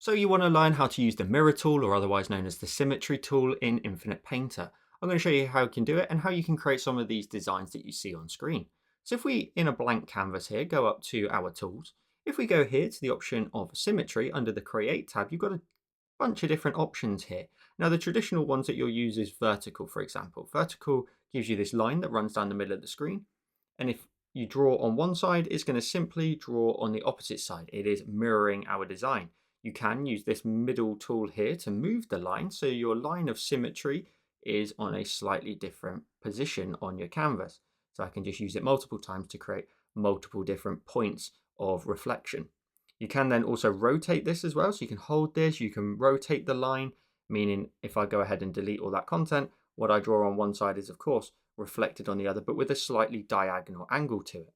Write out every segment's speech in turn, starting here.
So you want to learn how to use the mirror tool, or otherwise known as the symmetry tool, in Infinite Painter. I'm going to show you how you can do it and how you can create some of these designs that you see on screen. So if we, in a blank canvas here, go up to our tools, if we go here to the option of symmetry under the create tab, you've got a bunch of different options here. Now the traditional ones that you'll use is vertical, for example. Vertical gives you this line that runs down the middle of the screen. And if you draw on one side, it's going to simply draw on the opposite side. It is mirroring our design. You can use this middle tool here to move the line, so your line of symmetry is on a slightly different position on your canvas. So I can just use it multiple times to create multiple different points of reflection. You can then also rotate this as well. So you can hold this, you can rotate the line, meaning if I go ahead and delete all that content, what I draw on one side is of course reflected on the other, but with a slightly diagonal angle to it.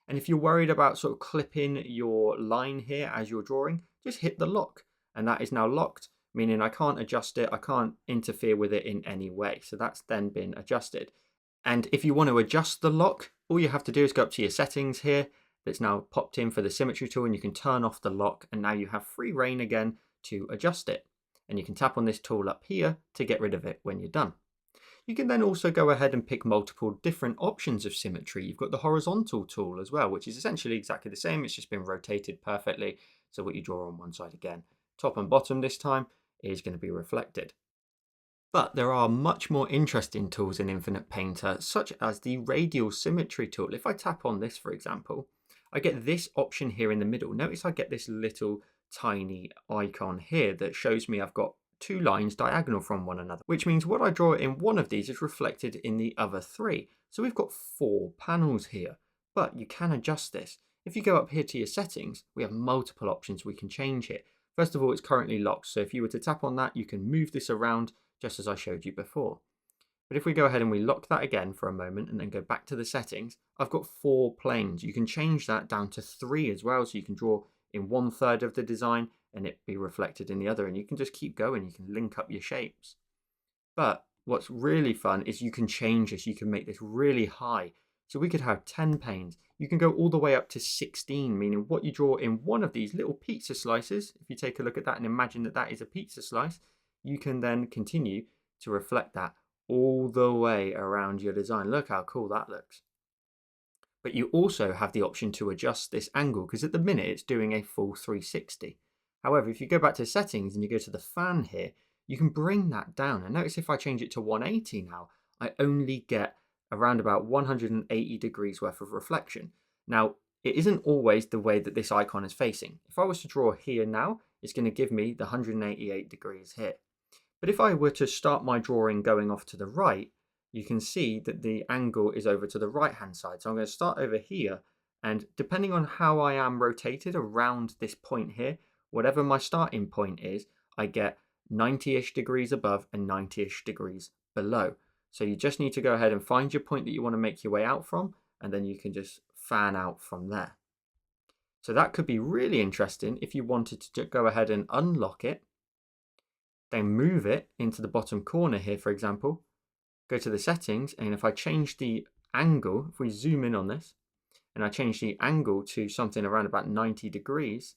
And if you're worried about sort of clipping your line here as you're drawing, just hit the lock. And that is now locked, meaning I can't adjust it, I can't interfere with it in any way. So that's then been adjusted. And if you want to adjust the lock, all you have to do is go up to your settings here, that's now popped in for the symmetry tool, and you can turn off the lock, and now you have free reign again to adjust it. And you can tap on this tool up here to get rid of it when you're done. You can then also go ahead and pick multiple different options of symmetry. You've got the horizontal tool as well, which is essentially exactly the same. It's just been rotated perfectly. So what you draw on one side again, top and bottom this time, is going to be reflected. But there are much more interesting tools in Infinite Painter, such as the Radial Symmetry tool. If I tap on this, for example, I get this option here in the middle. Notice I get this little tiny icon here that shows me I've got two lines diagonal from one another, which means what I draw in one of these is reflected in the other three. So we've got 4 panels here, but you can adjust this. If you go up here to your settings, we have multiple options we can change here. First of all, it's currently locked. So if you were to tap on that, you can move this around just as I showed you before. But if we go ahead and we lock that again for a moment and then go back to the settings, I've got 4 planes. You can change that down to 3 as well. So you can draw in 1/3 of the design and it be reflected in the other, and you can just keep going. You can link up your shapes. But what's really fun is you can change this. You can make this really high. So we could have 10 panes. You can go all the way up to 16, meaning what you draw in one of these little pizza slices, if you take a look at that and imagine that that is a pizza slice, you can then continue to reflect that all the way around your design. Look how cool that looks. But you also have the option to adjust this angle, because at the minute it's doing a full 360. However, if you go back to settings and you go to the fan here, you can bring that down. And notice if I change it to 180 now, I only get around about 180 degrees worth of reflection. Now, it isn't always the way that this icon is facing. If I was to draw here now, it's going to give me the 188 degrees here. But if I were to start my drawing going off to the right, you can see that the angle is over to the right hand side. So I'm going to start over here, and depending on how I am rotated around this point here, whatever my starting point is, I get 90-ish degrees above and 90-ish degrees below. So you just need to go ahead and find your point that you want to make your way out from, and then you can just fan out from there. So that could be really interesting if you wanted to go ahead and unlock it, then move it into the bottom corner here, for example, go to the settings, and if I change the angle, if we zoom in on this, and I change the angle to something around about 90 degrees,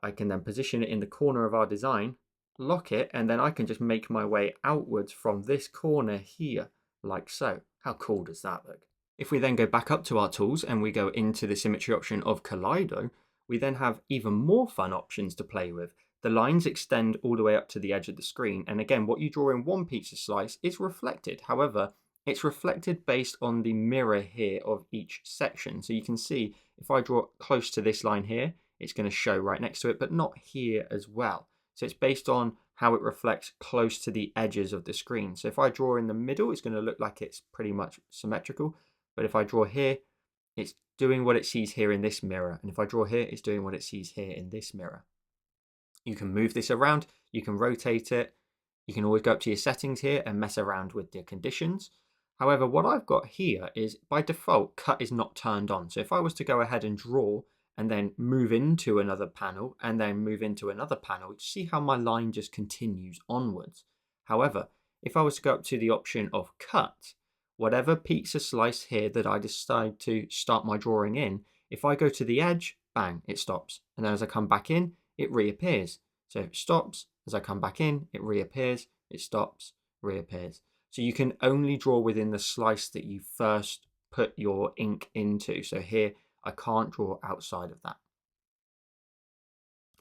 I can then position it in the corner of our design, lock it, and then I can just make my way outwards from this corner here, like so. How cool does that look? If we then go back up to our tools and we go into the symmetry option of Kaleido, we then have even more fun options to play with. The lines extend all the way up to the edge of the screen, and again, what you draw in one pizza slice is reflected. However, it's reflected based on the mirror here of each section. So you can see if I draw close to this line here, it's going to show right next to it, but not here as well. So it's based on how it reflects close to the edges of the screen. So if I draw in the middle, it's going to look like it's pretty much symmetrical. But if I draw here, it's doing what it sees here in this mirror. And if I draw here, it's doing what it sees here in this mirror. You can move this around, you can rotate it. You can always go up to your settings here and mess around with the conditions. However, what I've got here is by default, cut is not turned on. So if I was to go ahead and draw and then move into another panel and then move into another panel, see how my line just continues onwards. However, if I was to go up to the option of cut, whatever pizza slice here that I decide to start my drawing in, if I go to the edge, bang, it stops. And then as I come back in, it reappears. So if it stops, as I come back in, it reappears, it stops, reappears. So you can only draw within the slice that you first put your ink into. So here, I can't draw outside of that.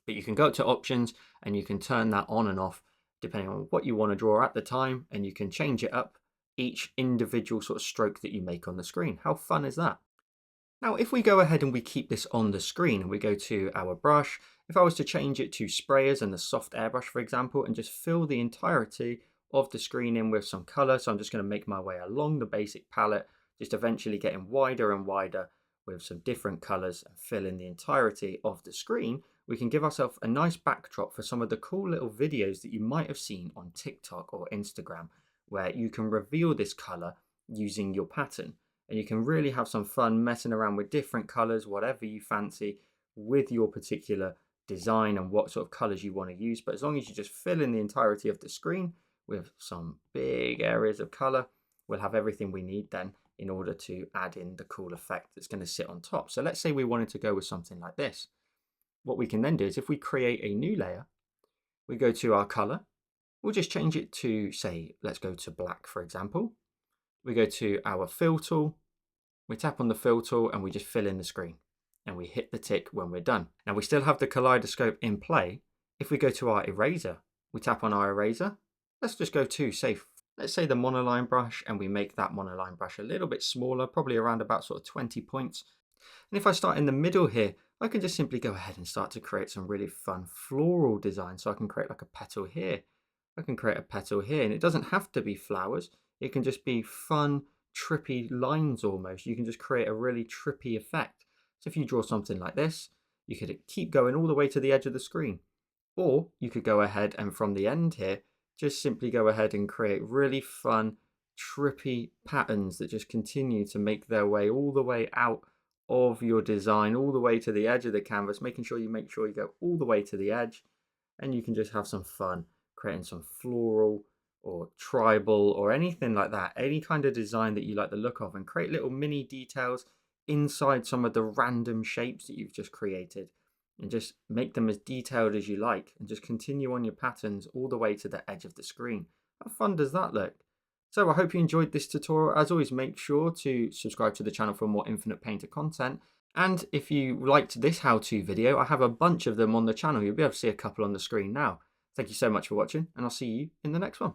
But you can go to options and you can turn that on and off depending on what you want to draw at the time, and you can change it up each individual sort of stroke that you make on the screen. How fun is that? Now, if we go ahead and we keep this on the screen and we go to our brush, if I was to change it to sprayers and the soft airbrush, for example, and just fill the entirety of the screen in with some color. So I'm just going to make my way along the basic palette, just eventually getting wider and wider with some different colors and fill in the entirety of the screen. We can give ourselves a nice backdrop for some of the cool little videos that you might have seen on TikTok or Instagram, where you can reveal this color using your pattern. And you can really have some fun messing around with different colors, whatever you fancy, with your particular design and what sort of colors you want to use. But as long as you just fill in the entirety of the screen with some big areas of color, we'll have everything we need then in order to add in the cool effect that's going to sit on top. So let's say we wanted to go with something like this. What we can then do is if we create a new layer, we go to our color, we'll just change it to, say, let's go to black, for example. We go to our fill tool, we tap on the fill tool and we just fill in the screen and we hit the tick when we're done. Now we still have the kaleidoscope in play. If we go to our eraser, we tap on our eraser. Let's just go to, say, let's say the monoline brush, and we make that monoline brush a little bit smaller, probably around about sort of 20 points. And if I start in the middle here, I can just simply go ahead and start to create some really fun floral design. So I can create like a petal here. I can create a petal here, and it doesn't have to be flowers. It can just be fun, trippy lines almost. You can just create a really trippy effect. So if you draw something like this, you could keep going all the way to the edge of the screen. Or you could go ahead and from the end here, just simply go ahead and create really fun, trippy patterns that just continue to make their way all the way out of your design, all the way to the edge of the canvas, making sure you go all the way to the edge, and you can just have some fun creating some floral or tribal or anything like that, any kind of design that you like the look of, and create little mini details inside some of the random shapes that you've just created, and just make them as detailed as you like, and just continue on your patterns all the way to the edge of the screen. How fun does that look? So I hope you enjoyed this tutorial. As always, make sure to subscribe to the channel for more Infinite Painter content. And if you liked this how-to video, I have a bunch of them on the channel. You'll be able to see a couple on the screen now. Thank you so much for watching, and I'll see you in the next one.